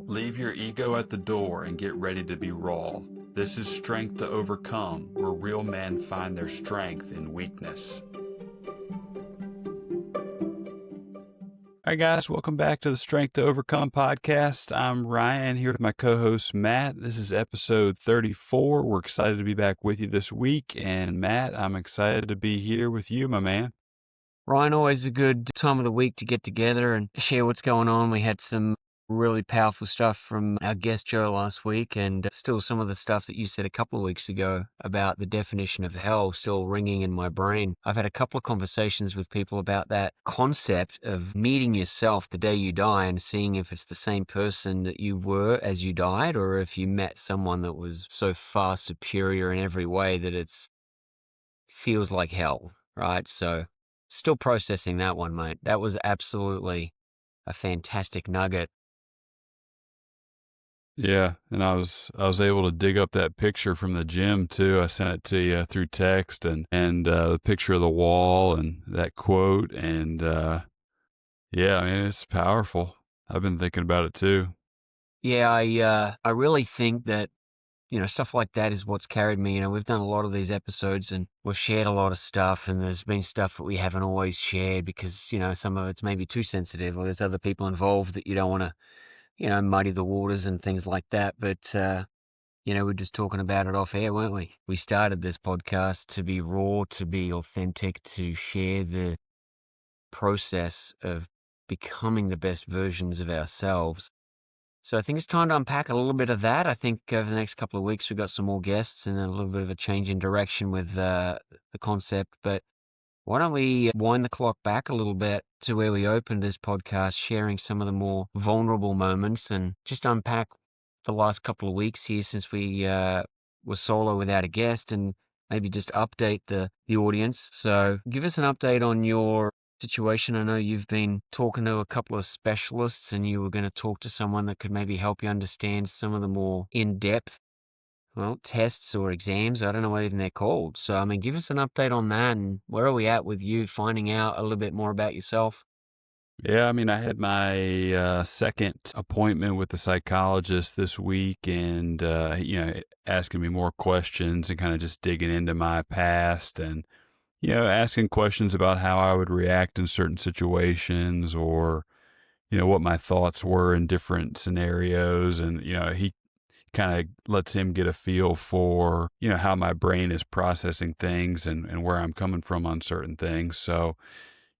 Leave your ego at the door and get ready to be raw. This is Strength to Overcome, where real men find their strength in weakness. All right, guys, welcome back to the Strength to Overcome podcast. I'm Ryan here with my co-host Matt. This is episode 34. We're excited to be back with you this week. And Matt, I'm excited to be here with you, my man. Ryan, always a good time of the week to get together and share what's going on. We had some really powerful stuff from our guest Joe last week, and still some of the stuff that you said a couple of weeks ago about the definition of hell still ringing in my brain. I've had a couple of conversations with people about that concept of meeting yourself the day you die and seeing if it's the same person that you were as you died, or if you met someone that was so far superior in every way that it feels like hell, right? So still processing that one, mate. That was absolutely a fantastic nugget. Yeah, and I was able to dig up that picture from the gym too. I sent it to you through text, and the picture of the wall and that quote, and yeah, I mean, it's powerful. I've been thinking about it too. Yeah, I really think that, stuff like that is what's carried me. We've done a lot of these episodes and we've shared a lot of stuff, and there's been stuff that we haven't always shared because, some of it's maybe too sensitive, or there's other people involved that you don't want to, muddy the waters and things like that. But, we're just talking about it off air, weren't we? We started this podcast to be raw, to be authentic, to share the process of becoming the best versions of ourselves. So I think it's time to unpack a little bit of that. I think over the next couple of weeks, we've got some more guests and a little bit of a change in direction with the concept. But why don't we wind the clock back a little bit to where we opened this podcast, sharing some of the more vulnerable moments, and just unpack the last couple of weeks here since we were solo without a guest, and maybe just update the audience. So give us an update on your situation. I know you've been talking to a couple of specialists, and you were going to talk to someone that could maybe help you understand some of the more in-depth, tests or exams. I don't know what even they're called. So, give us an update on that, and where are we at with you finding out a little bit more about yourself? Yeah, I mean, I had my second appointment with the psychologist this week, and asking me more questions and kind of just digging into my past, and asking questions about how I would react in certain situations, or what my thoughts were in different scenarios, and he kind of lets him get a feel for how my brain is processing things, and where I'm coming from on certain things. So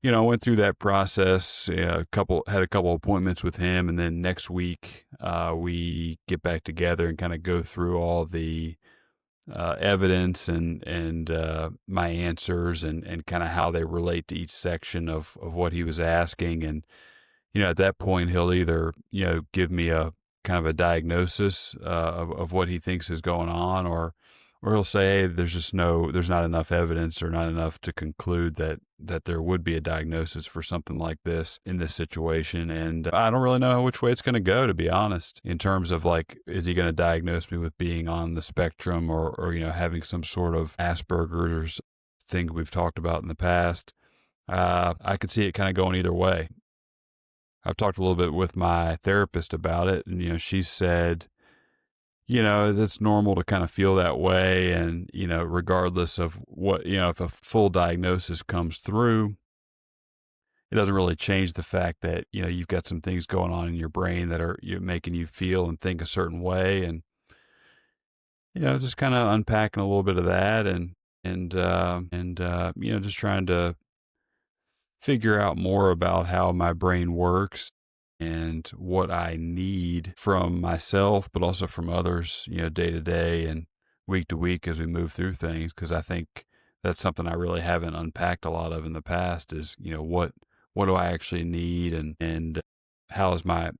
I went through that process. Had a couple appointments with him, and then next week we get back together and kind of go through all the evidence and my answers, and kind of how they relate to each section of what he was asking. And at that point, he'll either give me a kind of a diagnosis of what he thinks is going on, or he'll say, hey, there's not enough evidence, or not enough to conclude that there would be a diagnosis for something like this in this situation. And I don't really know which way it's going to go, to be honest, in terms of, like, is he going to diagnose me with being on the spectrum, or having some sort of Asperger's thing we've talked about in the past. I could see it kind of going either way. I've talked a little bit with my therapist about it, and she said, that's normal to kind of feel that way. And, regardless of what, if a full diagnosis comes through, it doesn't really change the fact that, you've got some things going on in your brain that are making you feel and think a certain way. And, just kind of unpacking a little bit of that, and just trying to figure out more about how my brain works and what I need from myself, but also from others, day to day and week to week as we move through things. Cause I think that's something I really haven't unpacked a lot of in the past is, what do I actually need, and how is my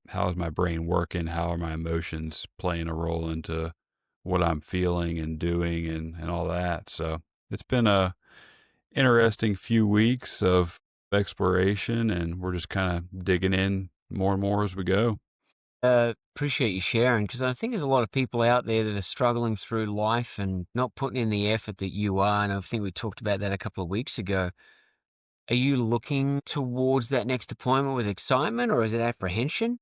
brain working? How are my emotions playing a role into what I'm feeling and doing, and all that. So it's been a interesting few weeks of exploration, and we're just kind of digging in more and more as we go. Appreciate you sharing, because I think there's a lot of people out there that are struggling through life and not putting in the effort that you are. And I think we talked about that a couple of weeks ago. Are you looking towards that next appointment with excitement, or is it apprehension?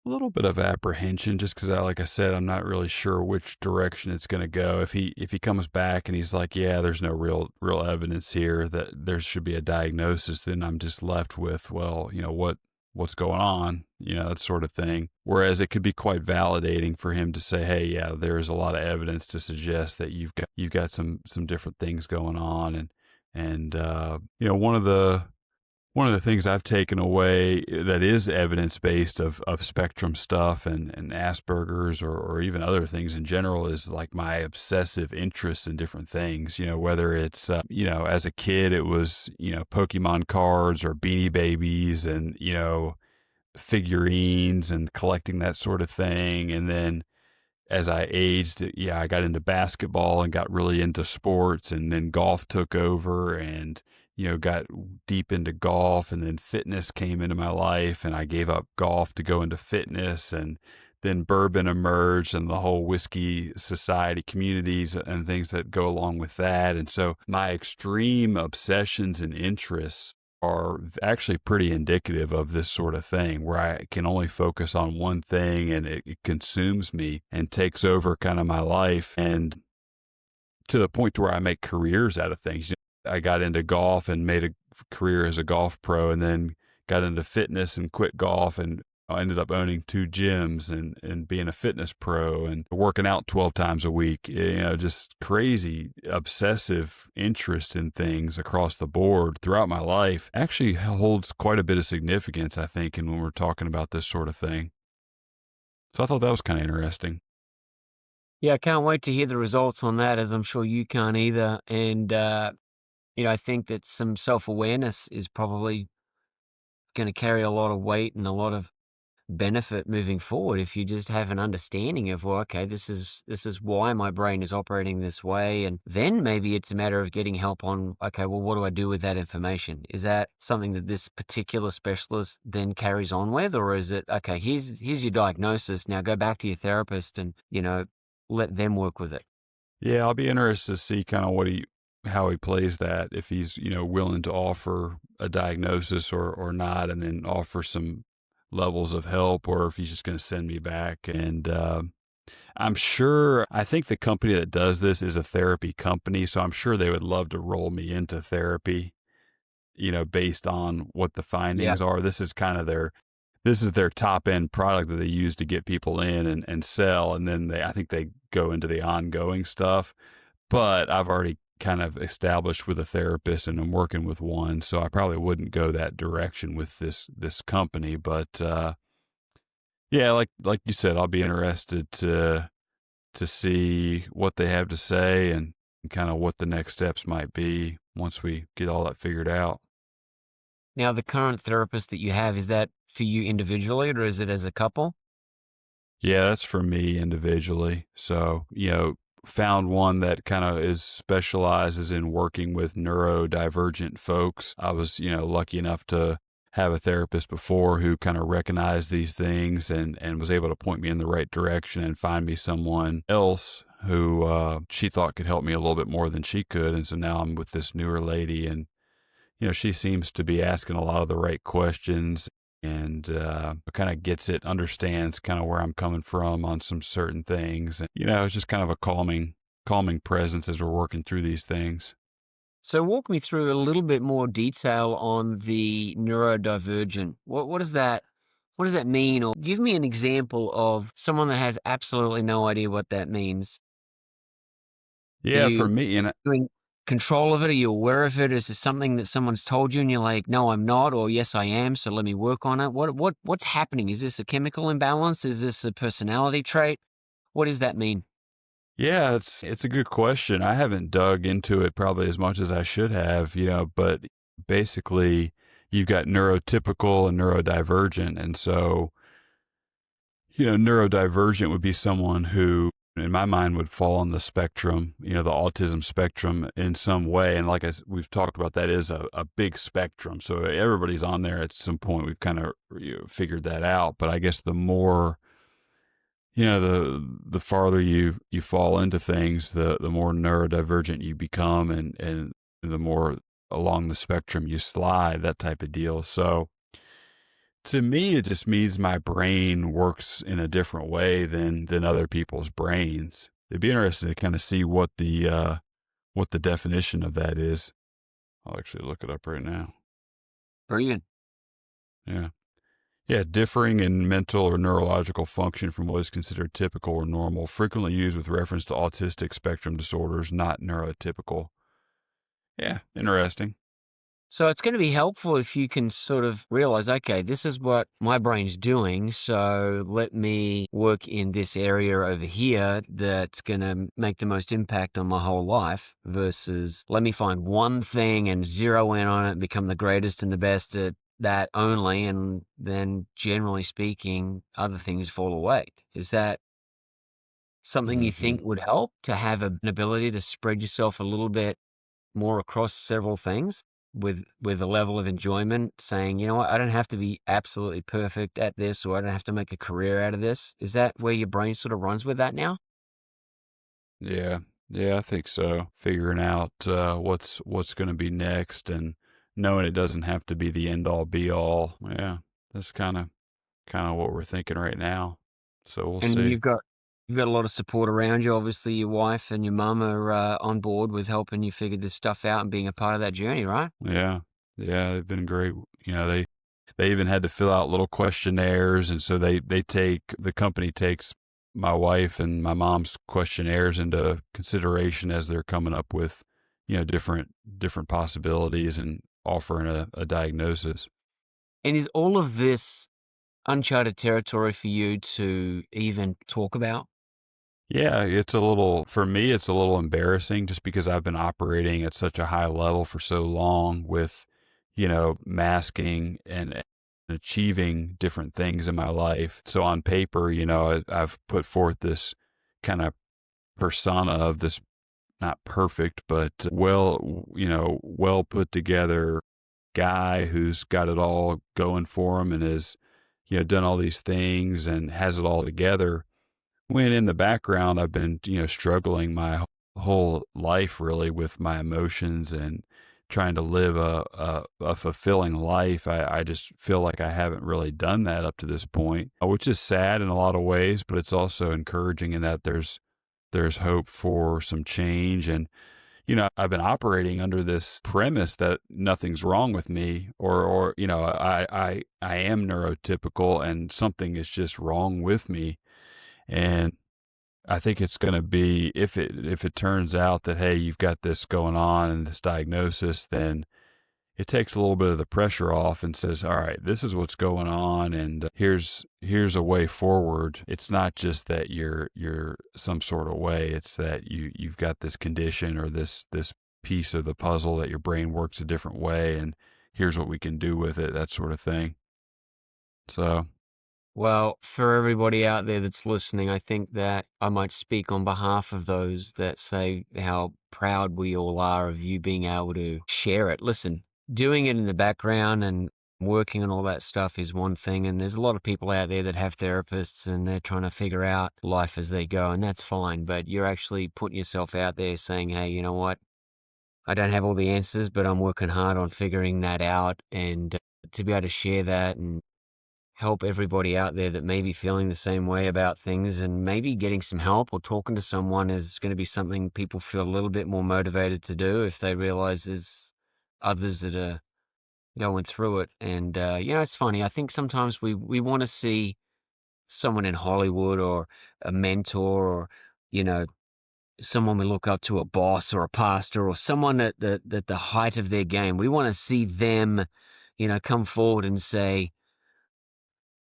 A little bit of apprehension just because like I said, I'm not really sure which direction it's going to go. If he comes back and he's like, yeah, there's no real evidence here that there should be a diagnosis, then I'm just left with, well, what's going on, that sort of thing. Whereas it could be quite validating for him to say, hey, yeah, there is a lot of evidence to suggest that you've got some different things going on. And one of the things I've taken away that is evidence-based of spectrum stuff and Asperger's or even other things in general is like my obsessive interest in different things, whether it's, as a kid, it was, Pokemon cards or Beanie Babies and, figurines and collecting that sort of thing. And then as I aged, I got into basketball and got really into sports, and then golf took over and, got deep into golf, and then fitness came into my life and I gave up golf to go into fitness, and then bourbon emerged and the whole whiskey society communities and things that go along with that. And so my extreme obsessions and interests are actually pretty indicative of this sort of thing where I can only focus on one thing and it consumes me and takes over kind of my life, and to the point to where I make careers out of things. I got into golf and made a career as a golf pro, and then got into fitness and quit golf, and I ended up owning 2 gyms and being a fitness pro and working out 12 times a week, just crazy obsessive interest in things across the board throughout my life actually holds quite a bit of significance, I think, and when we're talking about this sort of thing. So I thought that was kind of interesting. Yeah, I can't wait to hear the results on that, as I'm sure you can't either. And, I think that some self-awareness is probably going to carry a lot of weight and a lot of benefit moving forward if you just have an understanding of, well, okay, this is why my brain is operating this way. And then maybe it's a matter of getting help on, okay, well, what do I do with that information? Is that something that this particular specialist then carries on with, or is it, okay, here's your diagnosis, now go back to your therapist and let them work with it? Yeah, I'll be interested to see kind of how he plays that, if he's, willing to offer a diagnosis or not, and then offer some levels of help, or if he's just going to send me back. And I think the company that does this is a therapy company, so I'm sure they would love to roll me into therapy, based on what the Yeah. findings are. This is their top end product that they use to get people in and sell. And then I think they go into the ongoing stuff, but I've already kind of established with a therapist and I'm working with one. So I probably wouldn't go that direction with this company, but, yeah, like you said, I'll be interested to see what they have to say and kind of what the next steps might be once we get all that figured out. Now, the current therapist that you have, is that for you individually or is it as a couple? Yeah, that's for me individually. So, found one that kind of specializes in working with neurodivergent folks. I was, lucky enough to have a therapist before who kind of recognized these things and was able to point me in the right direction and find me someone else who she thought could help me a little bit more than she could. And so now I'm with this newer lady, and she seems to be asking a lot of the right questions and kind of gets it, understands kind of where I'm coming from on some certain things. And, it's just kind of a calming presence as we're working through these things. So walk me through a little bit more detail on the neurodivergent. What does that mean? Or give me an example of someone that has absolutely no idea what that means. Are Yeah, for you me, and in control of it? Are you aware of it? Is it something that someone's told you and you're like, no, I'm not, or yes, I am, so let me work on it? What's happening? Is this a chemical imbalance? Is this a personality trait? What does that mean? yeah, it's a good question. I haven't dug into it probably as much as I should have, but basically you've got neurotypical and neurodivergent. And so, neurodivergent would be someone who, in my mind, would fall on the spectrum, the autism spectrum in some way. And like we've talked about, that is a big spectrum. So everybody's on there at some point. We've kind of figured that out. But I guess the more, the farther you fall into things, the more neurodivergent you become, and the more along the spectrum you slide, that type of deal. So To me, it just means my brain works in a different way than other people's brains. It'd be interesting to kind of see what the definition of that is. I'll actually look it up right now. Brilliant. Yeah. Yeah, differing in mental or neurological function from what is considered typical or normal, frequently used with reference to autistic spectrum disorders, not neurotypical. Yeah, interesting. So it's going to be helpful if you can sort of realize, okay, this is what my brain's doing. So let me work in this area over here that's going to make the most impact on my whole life versus let me find one thing and zero in on it and become the greatest and the best at that only. And then generally speaking, other things fall away. Is that something you Hmm. think would help to have an ability to spread yourself a little bit more across several things with a level of enjoyment, saying, you know what, I don't have to be absolutely perfect at this, or I don't have to make a career out of this? Is that where your brain sort of runs with that now? Yeah, yeah, I think so. Figuring out what's going to be next, and knowing it doesn't have to be the end all be all. Yeah, that's kind of what we're thinking right now. So we'll And see. you've got a lot of support around you. Obviously, your wife and your mum are on board with helping you figure this stuff out and being a part of that journey, right? Yeah, yeah, they've been great. They even had to fill out little questionnaires, and so the company takes my wife and my mom's questionnaires into consideration as they're coming up with, different possibilities and offering a diagnosis. And is all of this uncharted territory for you to even talk about? Yeah, for me, it's a little embarrassing just because I've been operating at such a high level for so long with, masking and achieving different things in my life. So on paper, I've put forth this kind of persona of this not perfect, but well put together guy who's got it all going for him and has, done all these things and has it all together, when in the background, I've been, struggling my whole life really with my emotions and trying to live a fulfilling life. I just feel like I haven't really done that up to this point, which is sad in a lot of ways, but it's also encouraging in that there's hope for some change. And, I've been operating under this premise that nothing's wrong with me, or, I am neurotypical and something is just wrong with me. And I think it's going to be, if it turns out that, hey, you've got this going on and this diagnosis, then it takes a little bit of the pressure off and says, all right, this is what's going on, and here's a way forward. It's not just that you're some sort of way. It's that you've got this condition or this piece of the puzzle that your brain works a different way, and here's what we can do with it. That sort of thing. So Well, for everybody out there that's listening, I think that I might speak on behalf of those that say how proud we all are of you being able to share it. Listen, doing it in the background and working on all that stuff is one thing, and there's a lot of people out there that have therapists and they're trying to figure out life as they go, and that's fine. But you're actually putting yourself out there saying, hey, you know what? I don't have all the answers, but I'm working hard on figuring that out, and to be able to share that and help everybody out there that may be feeling the same way about things, and maybe getting some help or talking to someone is going to be something people feel a little bit more motivated to do if they realize there's others that are going through it. And it's funny. I think sometimes we want to see someone in Hollywood or a mentor or you know someone we look up to, a boss or a pastor or someone at the height of their game. We want to see them, come forward and say,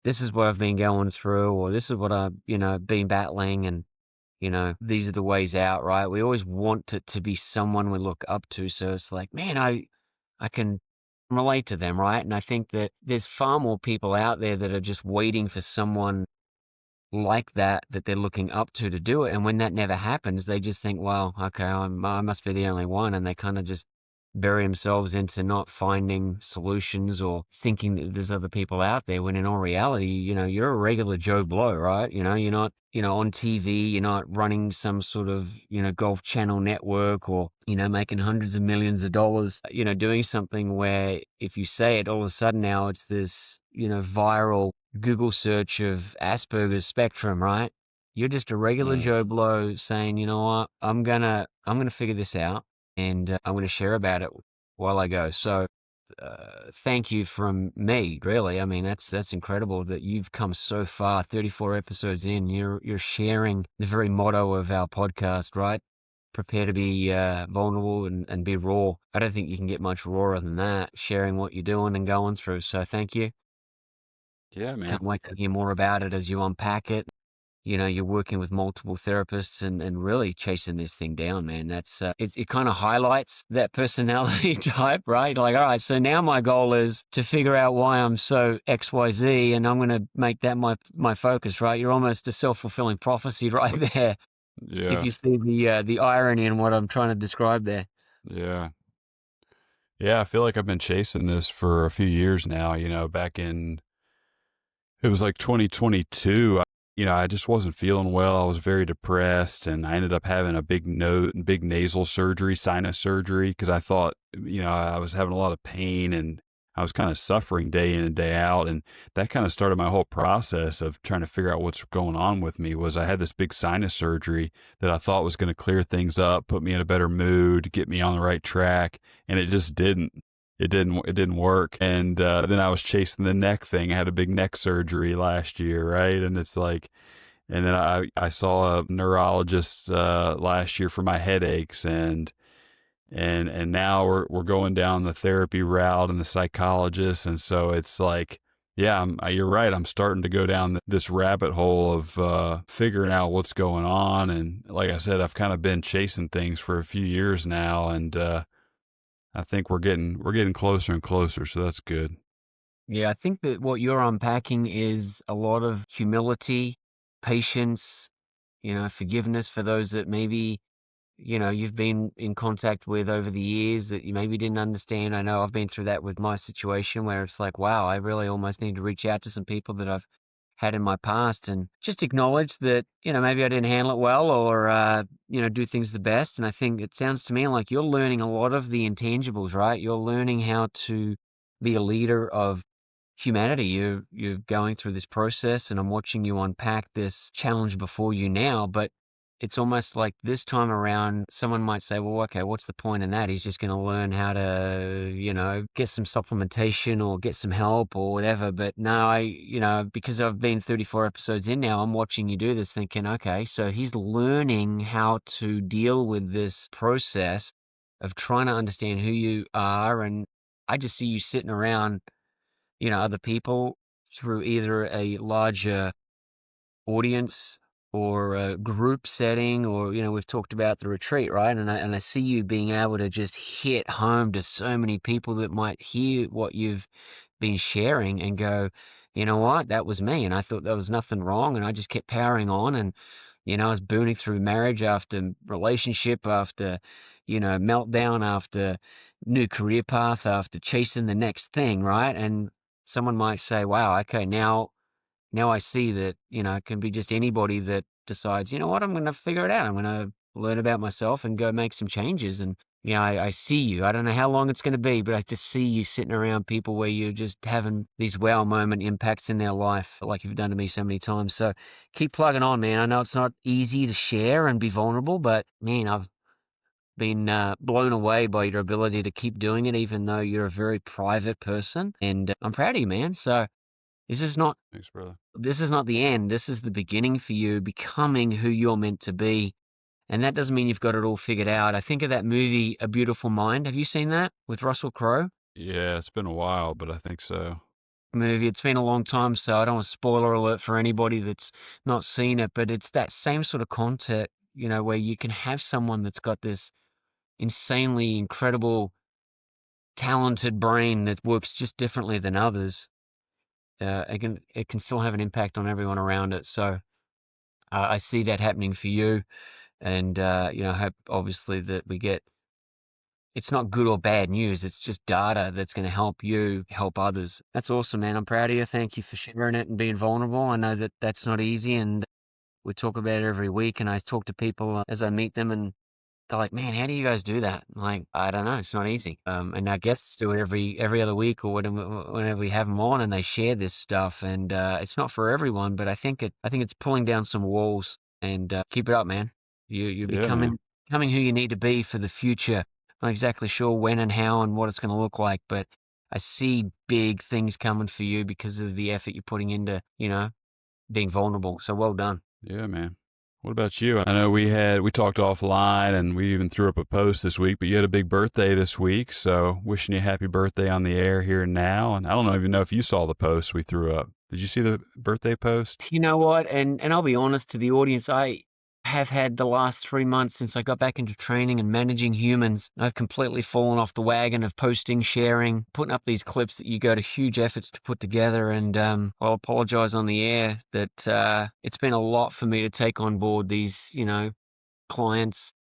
this is what I've been going through, or this is what I've, been battling, and, these are the ways out, right? We always want it to be someone we look up to. So it's like, man, I can relate to them, right? And I think that there's far more people out there that are just waiting for someone like that they're looking up to do it. And when that never happens, they just think, well, okay, I must be the only one. And they kind of just bury themselves into not finding solutions or thinking that there's other people out there when in all reality, you're a regular Joe Blow, right? You're not, on TV, you're not running some sort of, golf channel network or, making hundreds of millions of dollars, doing something where if you say it, all of a sudden now it's this viral Google search of Asperger's spectrum, right? You're just a regular Yeah. Joe Blow saying, you know what, I'm gonna figure this out, and I'm gonna share about it while I go. So thank you from me, really. I mean, that's incredible that you've come so far. 34 episodes in, you're sharing the very motto of our podcast, right? Prepare to be vulnerable and be raw. I don't think you can get much rawer than that, sharing what you're doing and going through. So thank you. Yeah, man. Can't wait to hear more about it as you unpack it. You're working with multiple therapists and really chasing this thing down, man. That's it kind of highlights that personality type, right? Like, all right, so now my goal is to figure out why I'm so XYZ, and I'm going to make that my focus, right? You're almost a self-fulfilling prophecy right there. If Yeah. you see the irony in what I'm trying to describe there. Yeah. Yeah, I feel like I've been chasing this for a few years now, back in it was like 2022. I just wasn't feeling well. I was very depressed, and I ended up having a big nasal surgery, sinus surgery, because I thought, I was having a lot of pain and I was kind of suffering day in and day out. And that kind of started my whole process of trying to figure out what's going on with me. Was I had this big sinus surgery that I thought was going to clear things up, put me in a better mood, get me on the right track, and it just didn't. It didn't work. And then I was chasing the neck thing. I had a big neck surgery last year, right? And it's like, and then I saw a neurologist last year for my headaches, and now we're going down the therapy route and the psychologist. And so it's like, yeah, you're right. I'm starting to go down this rabbit hole of figuring out what's going on. And like I said, I've kind of been chasing things for a few years now, and I think we're getting closer and closer, so that's good. Yeah, I think that what you're unpacking is a lot of humility, patience, forgiveness for those that maybe you've been in contact with over the years that you maybe didn't understand. I know I've been through that with my situation where it's like, wow, I really almost need to reach out to some people that I've had in my past and just acknowledge that, maybe I didn't handle it well or, do things the best. And I think it sounds to me like you're learning a lot of the intangibles, right? You're learning how to be a leader of humanity. You're going through this process, and I'm watching you unpack this challenge before you now, but it's almost like this time around, someone might say, well, okay, what's the point in that? He's just going to learn how to, get some supplementation or get some help or whatever. But no, because I've been 34 episodes in now, I'm watching you do this thinking, okay, so he's learning how to deal with this process of trying to understand who you are. And I just see you sitting around, other people through either a larger audience or a group setting, or we've talked about the retreat, right? And I see you being able to just hit home to so many people that might hear what you've been sharing and go, you know what, that was me, and I thought there was nothing wrong, and I just kept powering on, and I was burning through marriage after relationship after meltdown after new career path after chasing the next thing, right? And someone might say, wow, okay, now I see that, it can be just anybody that decides, you know what, I'm going to figure it out. I'm going to learn about myself and go make some changes. And, I see you. I don't know how long it's going to be, but I just see you sitting around people where you're just having these wow moment impacts in their life, like you've done to me so many times. So keep plugging on, man. I know it's not easy to share and be vulnerable, but man, I've been blown away by your ability to keep doing it, even though you're a very private person. And I'm proud of you, man. So this is not Thanks, brother. this is not the end. This is the beginning for you becoming who you're meant to be. And that doesn't mean you've got it all figured out. I think of that movie, A Beautiful Mind. Have you seen that with Russell Crowe? Yeah, it's been a while, but I think so. Movie. It's been a long time, so I don't want spoiler alert for anybody that's not seen it, but it's that same sort of content, where you can have someone that's got this insanely incredible, talented brain that works just differently than others. It can still have an impact on everyone around it. So I see that happening for you. And, hope obviously that it's not good or bad news. It's just data that's going to help you help others. That's awesome, man. I'm proud of you. Thank you for sharing it and being vulnerable. I know that that's not easy, and we talk about it every week, and I talk to people as I meet them, and they're like, man, how do you guys do that? I'm like, I don't know. It's not easy. And our guests do it every other week or whenever we have them on, and they share this stuff. And it's not for everyone, but I think it's pulling down some walls. And keep it up, man. You're Yeah, man. becoming who you need to be for the future. Not exactly sure when and how and what it's going to look like, but I see big things coming for you because of the effort you're putting into, being vulnerable. So well done. Yeah, man. What about you? I know we talked offline and we even threw up a post this week, but you had a big birthday this week. So wishing you happy birthday on the air here and now. And I don't even know if you saw the post we threw up. Did you see the birthday post? You know what? And I'll be honest to the audience, I have had the last 3 months since I got back into training and managing humans. I've completely fallen off the wagon of posting, sharing, putting up these clips that you go to huge efforts to put together. And I'll apologize on the air that it's been a lot for me to take on board these, clients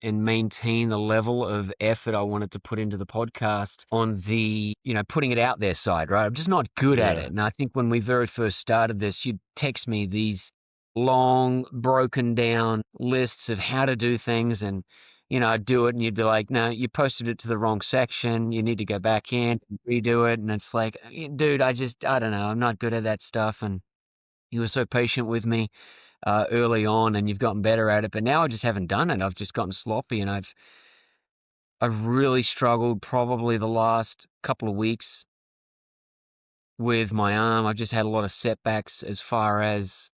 and maintain the level of effort I wanted to put into the podcast on the, putting it out there side, right? I'm just not good at Yeah. it. And I think when we very first started this, you'd text me these long, broken down lists of how to do things. And, I'd do it and you'd be like, no, you posted it to the wrong section. You need to go back in and redo it. And it's like, dude, I don't know. I'm not good at that stuff. And you were so patient with me early on, and you've gotten better at it. But now I just haven't done it. I've just gotten sloppy, and I've really struggled probably the last couple of weeks with my arm. I've just had a lot of setbacks as far as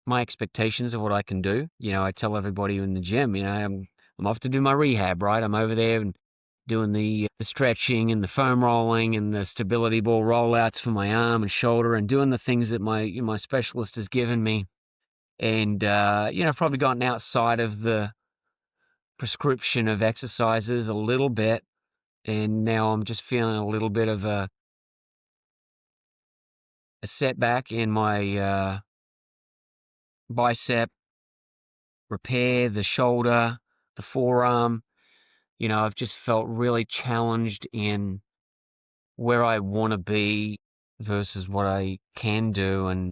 my expectations of what I can do. I tell everybody in the gym, I'm off to do my rehab, right? I'm over there and doing the stretching and the foam rolling and the stability ball rollouts for my arm and shoulder and doing the things that my specialist has given me. And I've probably gotten outside of the prescription of exercises a little bit, and now I'm just feeling a little bit of a setback in my bicep repair, the shoulder, the forearm. I've just felt really challenged in where I want to be versus what I can do, and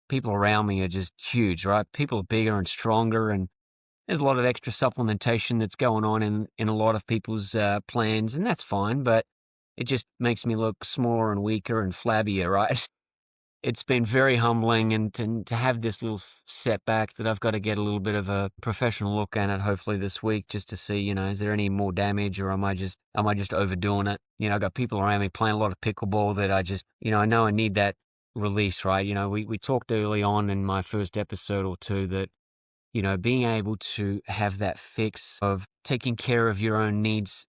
people around me are just huge, right? People are bigger and stronger, and there's a lot of extra supplementation that's going on in a lot of people's plans, and that's fine, but it just makes me look smaller and weaker and flabbier, right? It's been very humbling, and to have this little setback that I've got to get a little bit of a professional look at it hopefully this week just to see, is there any more damage or am I just overdoing it? I've got people around me playing a lot of pickleball that I just, I know I need that release, right? We talked early on in my first episode or two that being able to have that fix of taking care of your own needs,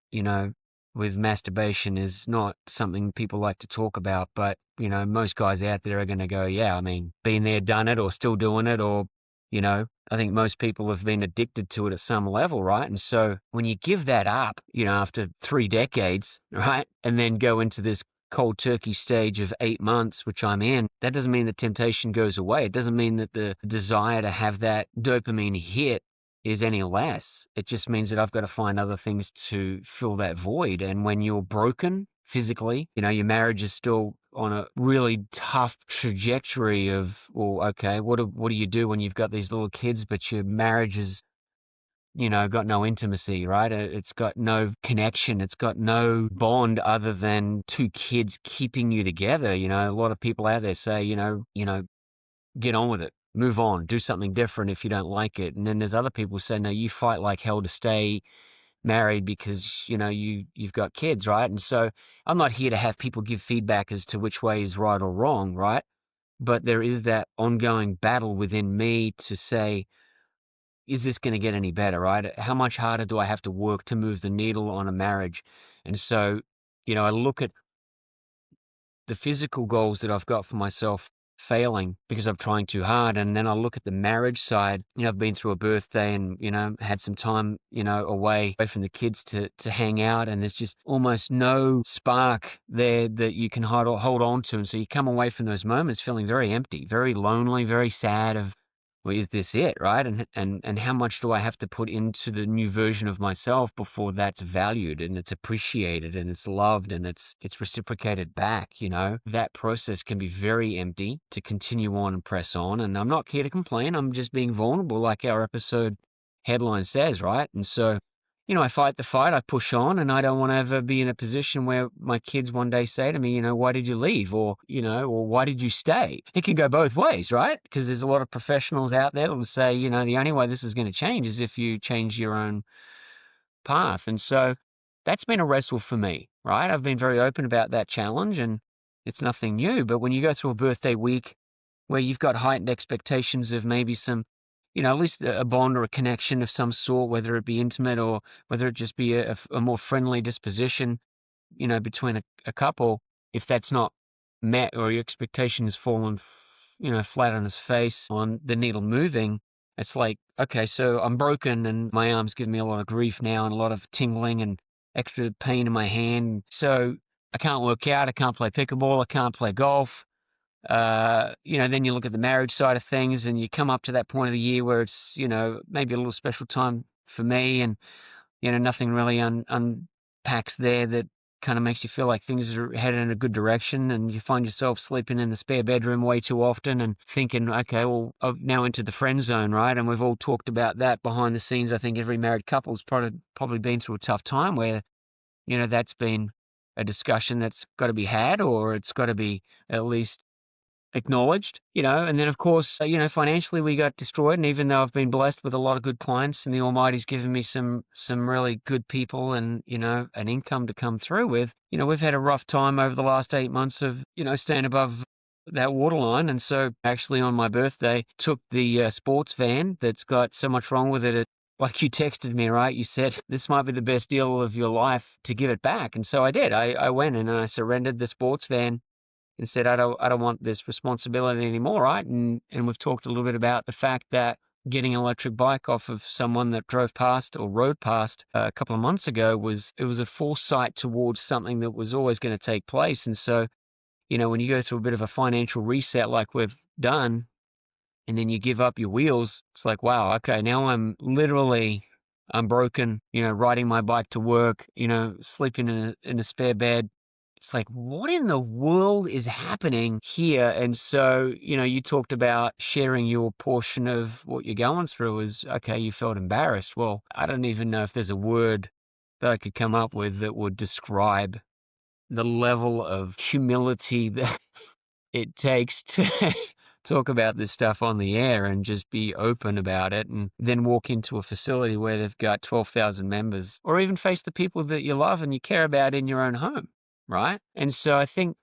with masturbation is not something people like to talk about, but, most guys out there are going to go, yeah, I mean, been there, done it, or still doing it, or, I think most people have been addicted to it at some level, right? And so when you give that up, after 3 decades, right, and then go into this cold turkey stage of 8 months, which I'm in, that doesn't mean the temptation goes away. It doesn't mean that the desire to have that dopamine hit is any less. It just means that I've got to find other things to fill that void. And when you're broken physically, your marriage is still on a really tough trajectory of, well, okay, what do you do when you've got these little kids, but your marriage is got no intimacy, right? It's got no connection. It's got no bond other than 2 kids keeping you together. A lot of people out there say, get on with it, move on, do something different if you don't like it. And then there's other people who say, no, you fight like hell to stay married because, you've got kids, right? And so I'm not here to have people give feedback as to which way is right or wrong, right? But there is that ongoing battle within me to say, is this going to get any better, right? How much harder do I have to work to move the needle on a marriage? And so, I look at the physical goals that I've got for myself failing because I'm trying too hard. And then I look at the marriage side. I've been through a birthday and, had some time, away from the kids to hang out. And there's just almost no spark there that you can hold on to. And so you come away from those moments feeling very empty, very lonely, very sad of, well, is this it, right? And how much do I have to put into the new version of myself before that's valued and it's appreciated and it's loved and it's reciprocated back, That process can be very empty to continue on and press on. And I'm not here to complain. I'm just being vulnerable like our episode headline says, right? And so, I fight the fight, I push on, and I don't want to ever be in a position where my kids one day say to me, why did you leave? Or, or why did you stay? It can go both ways, right? Because there's a lot of professionals out there that will say, the only way this is going to change is if you change your own path. And so that's been a wrestle for me, right? I've been very open about that challenge, and it's nothing new. But when you go through a birthday week where you've got heightened expectations of maybe some, at least a bond or a connection of some sort, whether it be intimate or whether it just be a more friendly disposition, between a couple, if that's not met or your expectation has fallen, flat on its face on the needle moving, it's like, okay, so I'm broken and my arm's giving me a lot of grief now and a lot of tingling and extra pain in my hand. So I can't work out. I can't play pickleball. I can't play golf. Then you look at the marriage side of things and you come up to that point of the year where it's, maybe a little special time for me, and, nothing really unpacks there that kind of makes you feel like things are headed in a good direction, and you find yourself sleeping in the spare bedroom way too often and thinking, okay, well, I've now entered the friend zone, right? And we've all talked about that behind the scenes. I think every married couple's probably been through a tough time where, that's been a discussion that's got to be had, or it's got to be at least acknowledged, and then of course, financially we got destroyed. And even though I've been blessed with a lot of good clients and the Almighty's given me some really good people and, an income to come through with, we've had a rough time over the last 8 months of, staying above that waterline. And so actually on my birthday, took the sports van that's got so much wrong with it. Like you texted me, right? You said, this might be the best deal of your life to give it back. And so I did. I went and I surrendered the sports van and said, I don't want this responsibility anymore, right? And we've talked a little bit about the fact that getting an electric bike off of someone that drove past or rode past a couple of months ago was a foresight towards something that was always going to take place. And so, when you go through a bit of a financial reset like we've done, and then you give up your wheels, it's like, wow, okay, now I'm broken, riding my bike to work, sleeping in a spare bed. It's like, what in the world is happening here? And so, you talked about sharing your portion of what you're going through is, okay, you felt embarrassed. Well, I don't even know if there's a word that I could come up with that would describe the level of humility that it takes to talk about this stuff on the air and just be open about it, and then walk into a facility where they've got 12,000 members, or even face the people that you love and you care about in your own home. Right. And so I think,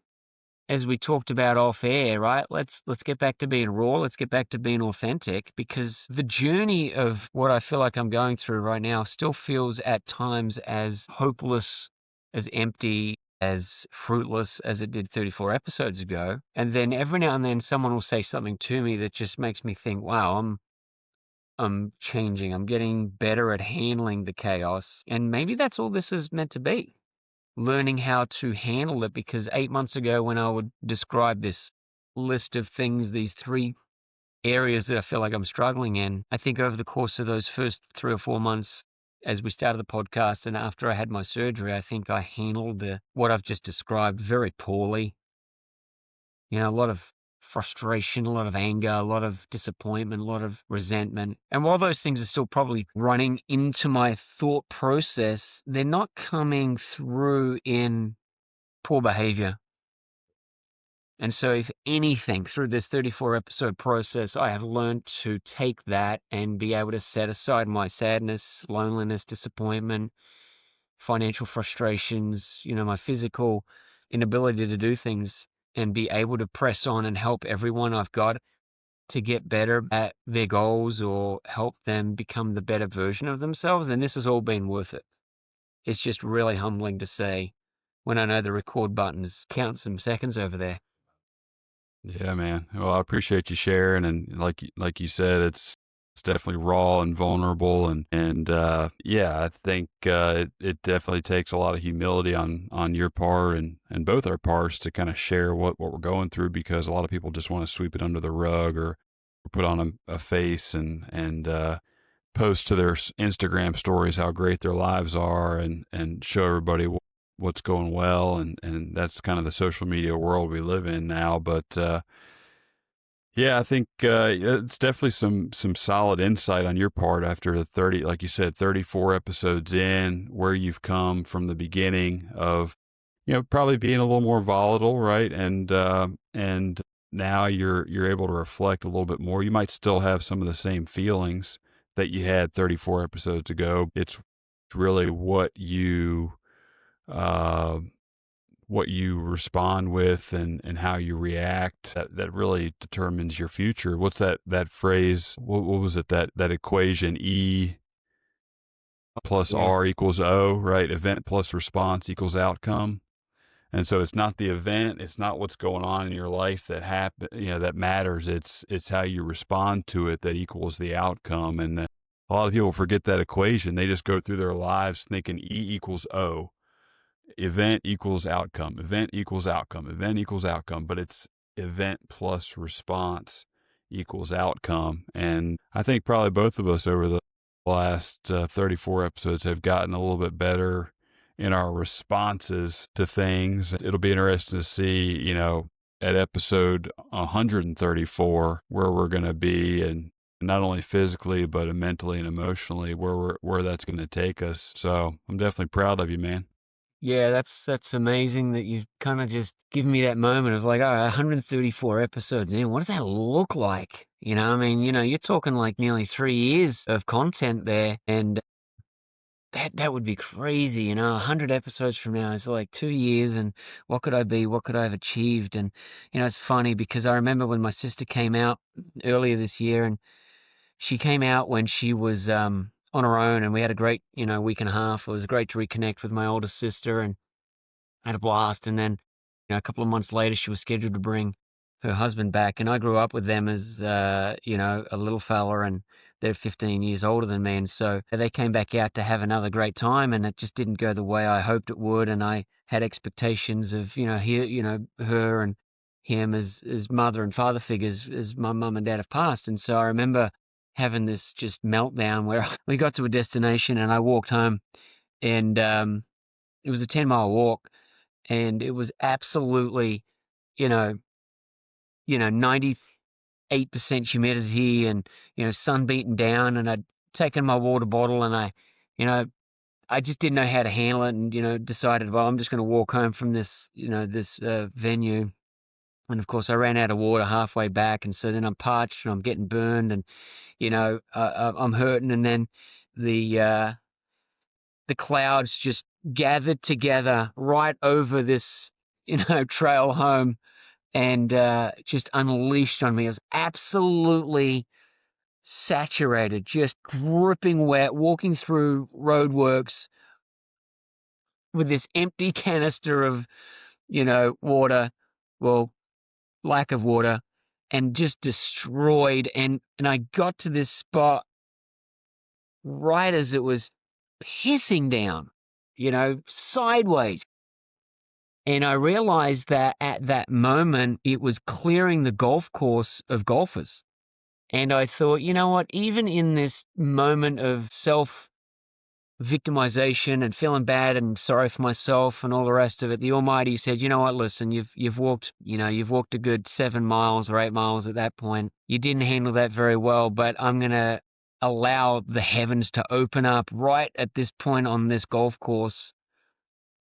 as we talked about off air, right, let's get back to being raw. Let's get back to being authentic, because the journey of what I feel like I'm going through right now still feels at times as hopeless, as empty, as fruitless as it did 34 episodes ago. And then every now and then someone will say something to me that just makes me think, wow, I'm changing. I'm getting better at handling the chaos. And maybe that's all this is meant to be. Learning how to handle it, because 8 months ago when I would describe this list of things, these 3 areas that I feel like I'm struggling in, I think over the course of those first 3 or 4 months as we started the podcast and after I had my surgery, I think I handled what I've just described very poorly. A lot of frustration, a lot of anger, a lot of disappointment, a lot of resentment. And while those things are still probably running into my thought process, they're not coming through in poor behavior. And so if anything, through this 34 episode process, I have learned to take that and be able to set aside my sadness, loneliness, disappointment, financial frustrations, my physical inability to do things, and be able to press on and help everyone I've got to get better at their goals or help them become the better version of themselves. And this has all been worth it. It's just really humbling to say when I know the record buttons count some seconds over there. Yeah, man. Well, I appreciate you sharing, and like you said, it's definitely raw and vulnerable, and yeah, I think it definitely takes a lot of humility on your part and both our parts to kind of share what we're going through, because a lot of people just want to sweep it under the rug or put on a face and post to their Instagram stories how great their lives are and show everybody what's going well, and that's kind of the social media world we live in now. But Yeah, I think it's definitely some solid insight on your part after the 30, like you said, 34 episodes in, where you've come from the beginning of, probably being a little more volatile, right? And now you're able to reflect a little bit more. You might still have some of the same feelings that you had 34 episodes ago. It's really uh what you respond with and how you react that really determines your future. What's that phrase? What was it? That equation, E plus Yeah. R equals O, right? Event plus response equals outcome. And so it's not the event, it's not what's going on in your life that matters. It's how you respond to it that equals the outcome. And a lot of people forget that equation. They just go through their lives thinking E equals O. Event equals outcome, event equals outcome, event equals outcome, but it's event plus response equals outcome. And I think probably both of us over the last 34 episodes have gotten a little bit better in our responses to things. It'll be interesting to see, at episode 134 where we're going to be, and not only physically but mentally and emotionally, where that's going to take us. So I'm definitely proud of you, man. Yeah, that's amazing that you've kind of just given me that moment of like, all right, 134 episodes in. What does that look like? I mean, you're talking like nearly 3 years of content there, and that would be crazy. 100 episodes from now is like 2 years, and what could I be? What could I have achieved? And it's funny because I remember when my sister came out earlier this year, and she came out when she was on her own, and we had a great week and a half. It was great to reconnect with my older sister, and I had a blast. And then, a couple of months later, she was scheduled to bring her husband back. And I grew up with them as, a little fella, and they're 15 years older than me. And so they came back out to have another great time, and it just didn't go the way I hoped it would. And I had expectations of, her and him as mother and father figures as my mum and dad have passed. And so I remember having this just meltdown where we got to a destination and I walked home, and it was a 10-mile walk, and it was absolutely, you know, 98% humidity, and sun beating down, and I'd taken my water bottle, and you know, I just didn't know how to handle it, and decided, well, I'm just going to walk home from this venue. And of course, I ran out of water halfway back, and so then I'm parched and I'm getting burned, and I'm hurting, and then the the clouds just gathered together right over this trail home, and just unleashed on me. I was absolutely saturated, just dripping wet, walking through roadworks with this empty canister of water, well, lack of water, and just destroyed. And I got to this spot right as it was pissing down, sideways. And I realized that at that moment, it was clearing the golf course of golfers. And I thought, you know what, even in this moment of self victimization and feeling bad and sorry for myself and all the rest of it, the Almighty said, you know what, listen, you've walked, you've walked a good 7 miles or 8 miles at that point. You didn't handle that very well, but I'm going to allow the heavens to open up right at this point on this golf course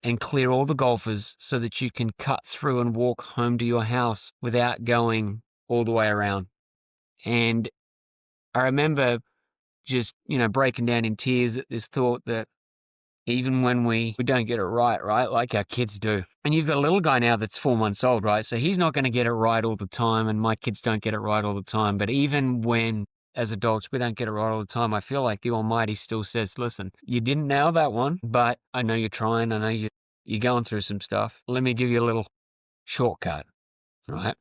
and clear all the golfers so that you can cut through and walk home to your house without going all the way around. And I remember just, breaking down in tears at this thought that even when we don't get it right, like our kids do. And you've got a little guy now that's 4 months old, right? So he's not going to get it right all the time, and my kids don't get it right all the time. But even when, as adults, we don't get it right all the time, I feel like the Almighty still says, listen, you didn't nail that one, but I know you're trying. I know you're going through some stuff. Let me give you a little shortcut, right?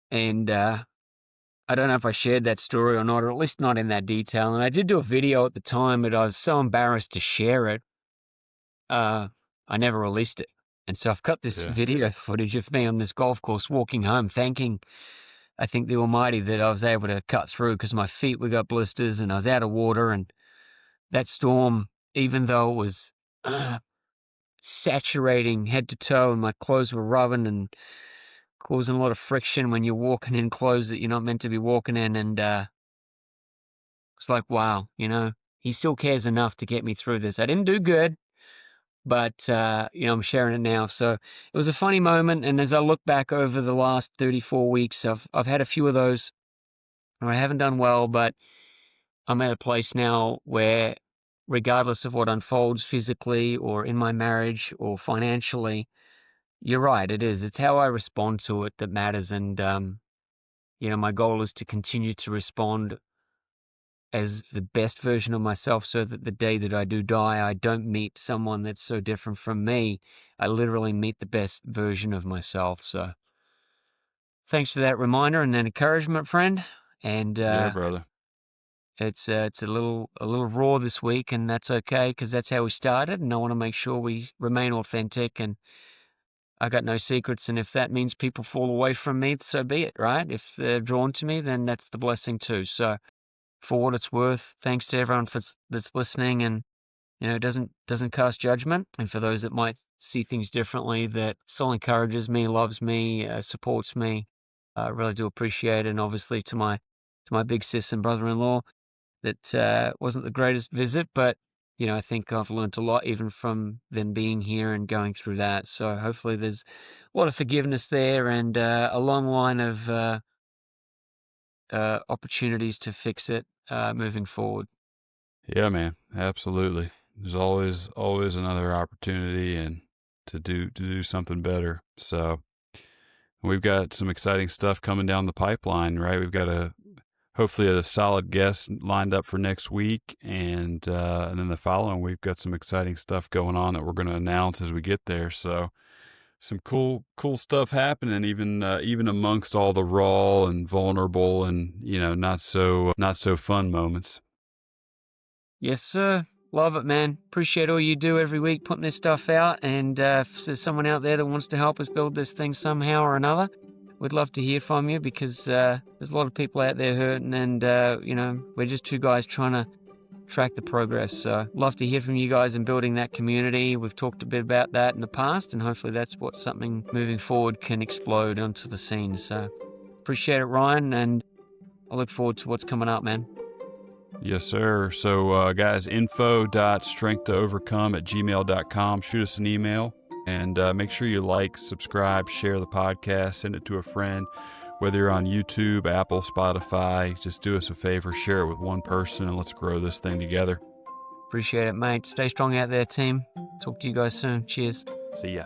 And I don't know if I shared that story or not, or at least not in that detail. And I did do a video at the time, but I was so embarrassed to share it. I never released it. And so I've got this Yeah. video footage of me on this golf course walking home, thanking, I think, the Almighty that I was able to cut through, because my feet were got blisters and I was out of water. And that storm, even though it was saturating head to toe and my clothes were rubbing and causing a lot of friction when you're walking in clothes that you're not meant to be walking in. And it's like, wow, he still cares enough to get me through this. I didn't do good, but I'm sharing it now. So it was a funny moment. And as I look back over the last 34 weeks, I've had a few of those where I haven't done well, but I'm at a place now where, regardless of what unfolds physically or in my marriage or financially, you're right, it is. It's how I respond to it that matters. And, my goal is to continue to respond as the best version of myself so that the day that I do die, I don't meet someone that's so different from me. I literally meet the best version of myself. So thanks for that reminder and that encouragement, friend. And Yeah, brother. it's a little raw this week, and that's okay because that's how we started. And I want to make sure we remain authentic. And I got no secrets. And if that means people fall away from me, so be it, right? If they're drawn to me, then that's the blessing too. So for what it's worth, thanks to everyone that's listening, and it doesn't cast judgment. And for those that might see things differently, that still encourages me, loves me, supports me, I really do appreciate it. And obviously to my big sis and brother-in-law, that wasn't the greatest visit, but I think I've learned a lot even from them being here and going through that. So hopefully there's a lot of forgiveness there, and a long line of opportunities to fix it moving forward. Yeah, man. Absolutely. There's always another opportunity and to do something better. So we've got some exciting stuff coming down the pipeline, right? We've got hopefully a solid guest lined up for next week, and then the following week, we've got some exciting stuff going on that we're going to announce as we get there. So some cool stuff happening, even amongst all the raw and vulnerable and not so fun moments. Yes, sir. Love it, man. Appreciate all you do every week putting this stuff out. And if there's someone out there that wants to help us build this thing somehow or another, we'd love to hear from you, because there's a lot of people out there hurting, and we're just two guys trying to track the progress. So love to hear from you guys in building that community. We've talked a bit about that in the past, and hopefully that's what something moving forward can explode onto the scene. So appreciate it, Ryan, and I look forward to what's coming up, man. Yes, sir. So guys, info.strengthtoovercome@gmail.com. Shoot us an email, and make sure you like, subscribe, share the podcast, send it to a friend. Whether you're on YouTube, Apple, Spotify, just do us a favor, share it with one person, and let's grow this thing together. Appreciate it, mate. Stay strong out there, team. Talk to you guys soon. Cheers. See ya.